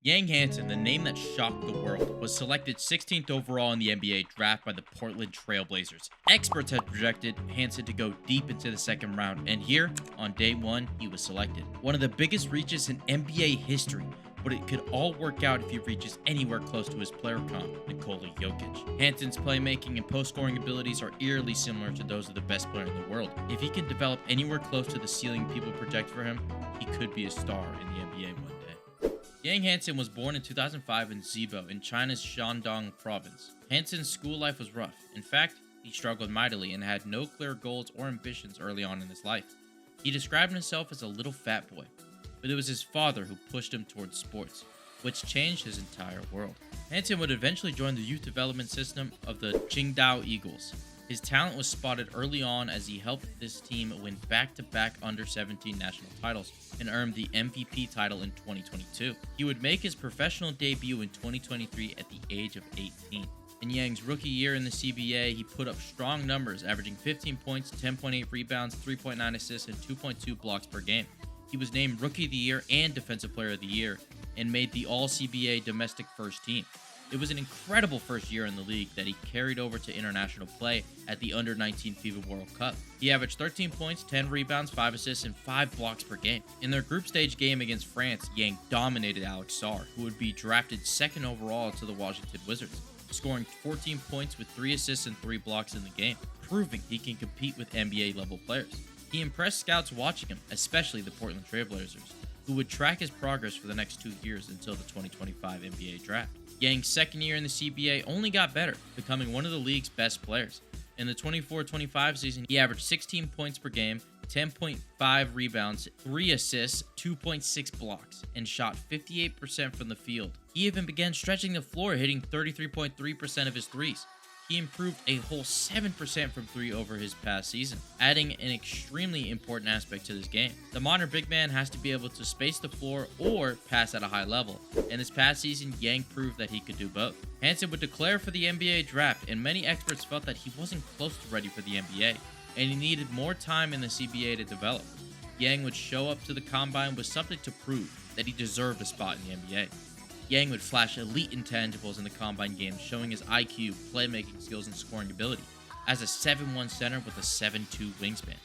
Yang Hansen, the name that shocked the world, was selected 16th overall in the NBA draft by the Portland Trail Blazers. Experts had projected Hansen to go deep into the second round, and here, on day one, he was selected. One of the biggest reaches in NBA history, but it could all work out if he reaches anywhere close to his player comp, Nikola Jokic. Hansen's playmaking and post-scoring abilities are eerily similar to those of the best player in the world. If he can develop anywhere close to the ceiling people project for him, he could be a star in the NBA one day. Yang Hansen was born in 2005 in Zibo in China's Shandong province. Hansen's school life was rough. In fact, he struggled mightily and had no clear goals or ambitions early on in his life. He described himself as a little fat boy, but it was his father who pushed him towards sports, which changed his entire world. Hansen would eventually join the youth development system of the Qingdao Eagles. His talent was spotted early on as he helped this team win back-to-back under-17 national titles and earned the MVP title in 2022. He would make his professional debut in 2023 at the age of 18. In Yang's rookie year in the CBA, he put up strong numbers, averaging 15 points, 10.8 rebounds, 3.9 assists, and 2.2 blocks per game. He was named Rookie of the Year and Defensive Player of the Year and made the All-CBA domestic first team. It was an incredible first year in the league that he carried over to international play at the Under-19 FIBA World Cup. He averaged 13 points, 10 rebounds, 5 assists, and 5 blocks per game. In their group stage game against France, Yang dominated Alex Sarr, who would be drafted second overall to the Washington Wizards, scoring 14 points with 3 assists and 3 blocks in the game, proving he can compete with NBA-level players. He impressed scouts watching him, especially the Portland Trail Blazers, who would track his progress for the next 2 years until the 2025 NBA draft. Yang's second year in the CBA only got better, becoming one of the league's best players. In the 24-25 season, he averaged 16 points per game, 10.5 rebounds, 3 assists, 2.6 blocks, and shot 58% from the field. He even began stretching the floor, hitting 33.3% of his threes. He improved a whole 7% from 3 over his past season, adding an extremely important aspect to this game. The modern big man has to be able to space the floor or pass at a high level, and this past season, Yang proved that he could do both. Hansen would declare for the NBA draft, and many experts felt that he wasn't close to ready for the NBA, and he needed more time in the CBA to develop. Yang would show up to the combine with something to prove that he deserved a spot in the NBA. Yang would flash elite intangibles in the combine game, showing his IQ, playmaking skills, and scoring ability as a 7'1 center with a 7'2 wingspan.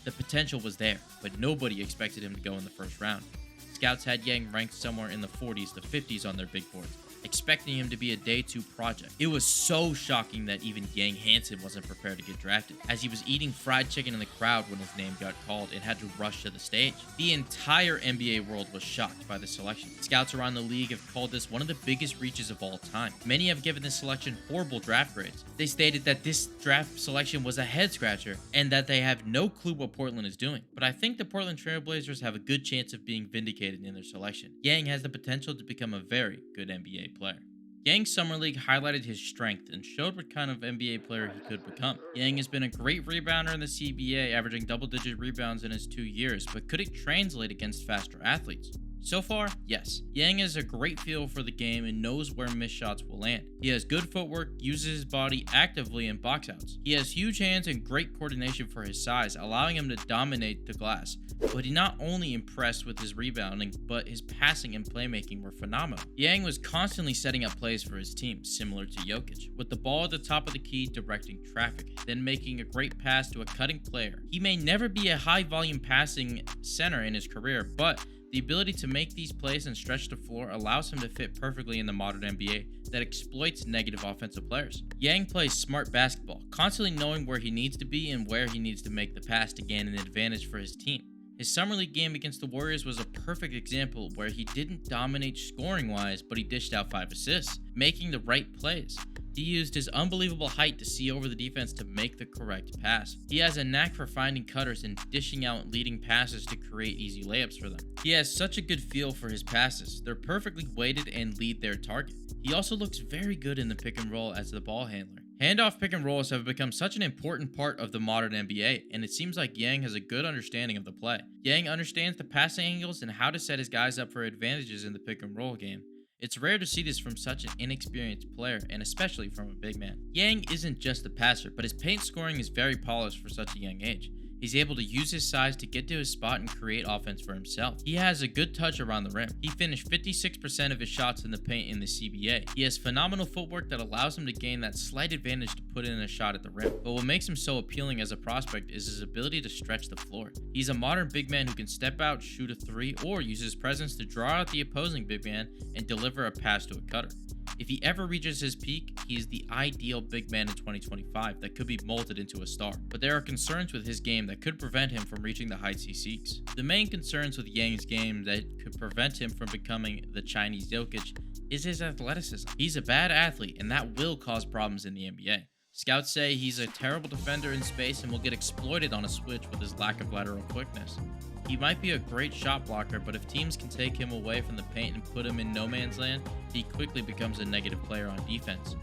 The potential was there, but nobody expected him to go in the first round. Scouts had Yang ranked somewhere in the 40s to 50s on their big boards, expecting him to be a day 2 project. It was so shocking that even Yang Hansen wasn't prepared to get drafted, as he was eating fried chicken in the crowd when his name got called and had to rush to the stage. The entire NBA world was shocked by the selection. Scouts around the league have called this one of the biggest reaches of all time. Many have given this selection horrible draft grades. They stated that this draft selection was a head scratcher and that they have no clue what Portland is doing. But I think the Portland Trail Blazers have a good chance of being vindicated in their selection. Yang has the potential to become a very good NBA player. Yang's summer league highlighted his strength and showed what kind of NBA player he could become. Yang has been a great rebounder in the CBA, averaging double-digit rebounds in his 2 years, but could it translate against faster athletes? So far, yes. Yang has a great feel for the game and knows where missed shots will land. He has good footwork, uses his body actively in boxouts. He has huge hands and great coordination for his size, allowing him to dominate the glass. But he not only impressed with his rebounding, but his passing and playmaking were phenomenal. Yang was constantly setting up plays for his team, similar to Jokic, with the ball at the top of the key directing traffic, then making a great pass to a cutting player. He may never be a high-volume passing center in his career, but the ability to make these plays and stretch the floor allows him to fit perfectly in the modern NBA that exploits negative offensive players. Yang plays smart basketball, constantly knowing where he needs to be and where he needs to make the pass to gain an advantage for his team. His summer league game against the Warriors was a perfect example where he didn't dominate scoring-wise, but he dished out 5 assists, making the right plays. He used his unbelievable height to see over the defense to make the correct pass. He has a knack for finding cutters and dishing out leading passes to create easy layups for them. He has such a good feel for his passes. They're perfectly weighted and lead their target. He also looks very good in the pick and roll as the ball handler. Handoff pick and rolls have become such an important part of the modern NBA, and it seems like Yang has a good understanding of the play. Yang understands the passing angles and how to set his guys up for advantages in the pick and roll game. It's rare to see this from such an inexperienced player, and especially from a big man. Yang isn't just a passer, but his paint scoring is very polished for such a young age. He's able to use his size to get to his spot and create offense for himself. He has a good touch around the rim. He finished 56% of his shots in the paint in the CBA. He has phenomenal footwork that allows him to gain that slight advantage to put in a shot at the rim. But what makes him so appealing as a prospect is his ability to stretch the floor. He's a modern big man who can step out, shoot a three, or use his presence to draw out the opposing big man and deliver a pass to a cutter. If he ever reaches his peak, he is the ideal big man in 2025 that could be molded into a star. But there are concerns with his game that could prevent him from reaching the heights he seeks. The main concerns with Yang's game that could prevent him from becoming the Chinese Jokic is his athleticism. He's a bad athlete, and that will cause problems in the NBA. Scouts say he's a terrible defender in space and will get exploited on a switch with his lack of lateral quickness. He might be a great shot blocker, but if teams can take him away from the paint and put him in no man's land, he quickly becomes a negative player on defense.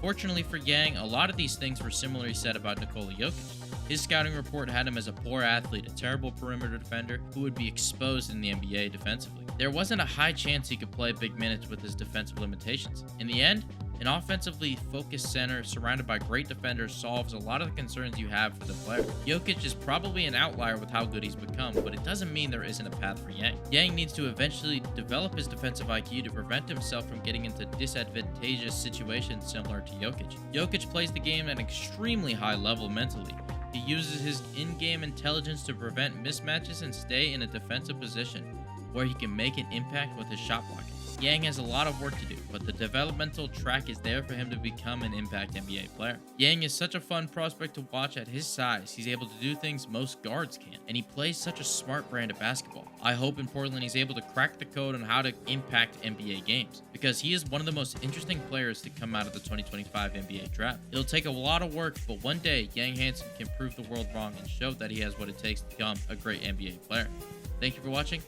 Fortunately for Yang, a lot of these things were similarly said about Nikola Jokic. His scouting report had him as a poor athlete, a terrible perimeter defender who would be exposed in the NBA defensively. There wasn't a high chance he could play big minutes with his defensive limitations. In the end, an offensively focused center surrounded by great defenders solves a lot of the concerns you have for the player. Jokic is probably an outlier with how good he's become, but it doesn't mean there isn't a path for Yang. Yang needs to eventually develop his defensive IQ to prevent himself from getting into disadvantageous situations similar to Jokic. Jokic plays the game at an extremely high level mentally. He uses his in-game intelligence to prevent mismatches and stay in a defensive position where he can make an impact with his shot blocking. Yang has a lot of work to do, but the developmental track is there for him to become an impact NBA player. Yang is such a fun prospect to watch at his size. He's able to do things most guards can, and he plays such a smart brand of basketball. I hope in Portland he's able to crack the code on how to impact NBA games, because he is one of the most interesting players to come out of the 2025 NBA draft. It'll take a lot of work, but one day Yang Hansen can prove the world wrong and show that he has what it takes to become a great NBA player. Thank you for watching.